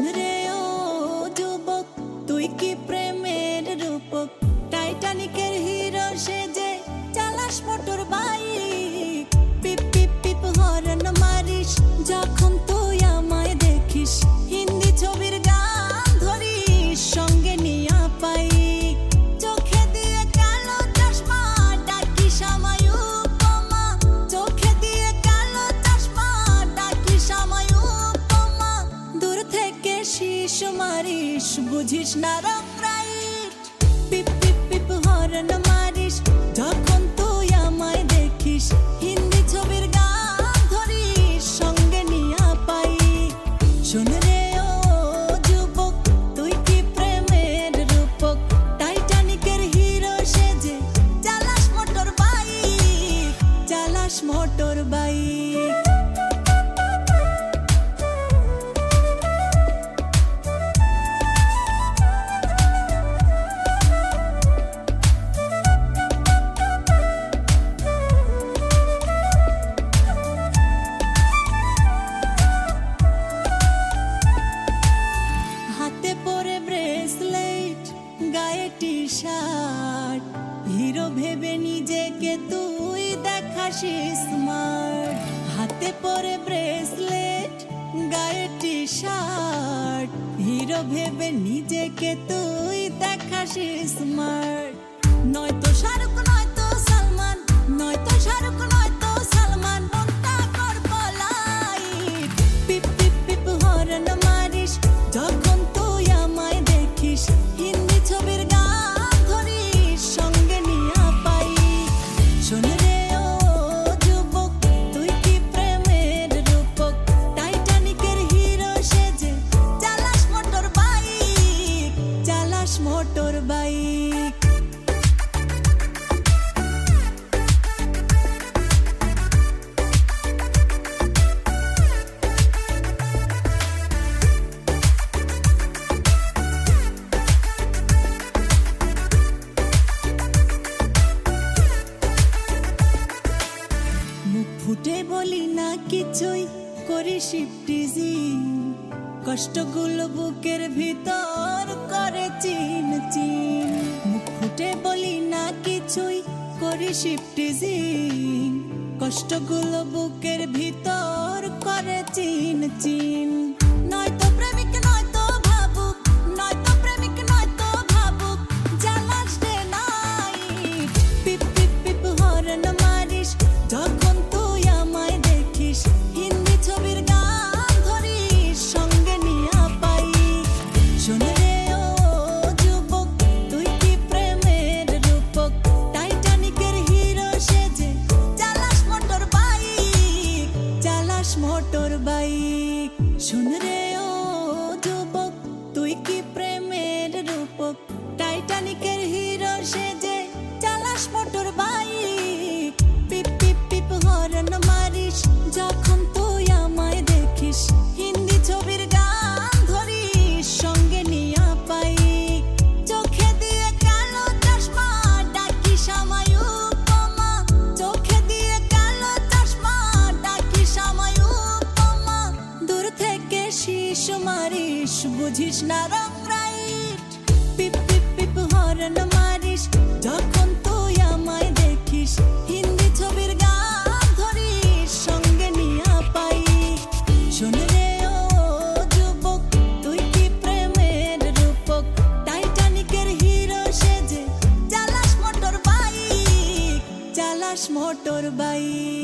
শুনরে ও যুবক, তুই কি প্রেমের রূপক? টাইটানিকের হিরো সেজে চালাস মোটর বাইক। পিপ পিপ পিপ হর্ন মারিস যখন তুই আমায় দেখিস। হিন্দি ছবির গান ধরিস সঙ্গে নিয়া পাই। চোখে দিয়ে কালো চশমা ডাকিস আমায় উপমা। চোখে দিয়ে কালো চশমা ডাকিস আমায় উপমা। দূর থেকে শীষ মারিস বুঝিস না রং রাইট। পিপ পিপ পিপ হর্ন মারিস যখন তুই আমায় দেখিস। হিন্দি ছবির গান ধরিস সঙ্গে নিয়া পাই। শোন রে ও যুবক, তুই কি প্রেমের রূপক? টাইটানিকের হিরো সেজে চালাস মোটর বাইক। চালাস মোটর বাইক। হাতে পরে ব্রেসলেট, গায়ে টি শার্ট। হিরো ভেবে নিজেকে তুই দেখাস স্মার্ট। হাতে পরে ব্রেসলেট, গায়ে টি শার্ট। হিরো ভেবে নিজেকে তুই দেখাস স্মার্ট। নয়তো শাহরুখ নয়তো সালমান, নয়তো শাহরুখ নয়তো সালমান। মনটা কর পলাইট। পিপ পিপ পিপ হর্ন মারিস যখন তুই আমায় দেখিস। হিন্দি ছবির গান ধরিস সঙ্গে নিয়া পাই। শোন রে ও যুবক, তুই কি প্রেমের রূপক? টাইটানিকের হিরো সেজে চালাস মোটর বাইক। চালাস মোটর বাইক। মুখ ফুটে বলি না কিছুই, করি শিফটিজিং। কষ্টগুলো বুকের ভিতর করে চিন চিন। মুখ ফুটে বলি না কিছুই, করি শিফটিজিং। কষ্টগুলো বুকের ভিতর করে চিন চিন। নয়তো প্রেমিক নয়তো ভাবুক, নয়তো প্রেমিক নয়তো ভাবুক। জ্বালাস ডে নাইট। পিপ পিপ পিপ হর্ন মারিস যখন তুই আমায় দেখিস। হিন্দি ছবির গান ধরিস সঙ্গে নিয়া পাই। শোন রে ও যুবক, তুই কি প্রেমের রূপক? টাইটানিকের হিরো সেজে চালাস মোটর বাইক। চালাস মোটর বাইক। শোন রে ও যুবক, তুই কি প্রেমের রূপক? টাইটানিকের হিরো সেজে চালাস মোটর বাইক। পিপ পিপ পিপ হর্ন মারিস যখন তুই আমায় দেখিস। হিন্দি ছবির গান ধরিস সঙ্গে নিয়া পাই। চোখে দিয়ে কালো চশমা ডাকিস আমায় উপমা। চোখে দিয়ে কালো চশমা ডাকিস আমায় উপমা। দূর থেকে শীষ মারিস বুঝিস না রং রাইট। পিপ পিপ পিপ হর্ন মারিস যখন তুই আমায় দেখিস। হিন্দি ছবির গান ধরিস সঙ্গে নিয়া পাই। শোন রে ও যুবক, তুই কি প্রেমের রূপক? টাইটানিকের হিরো সেজে চালাস মোটর বাইক। চালাস মোটর বাইক।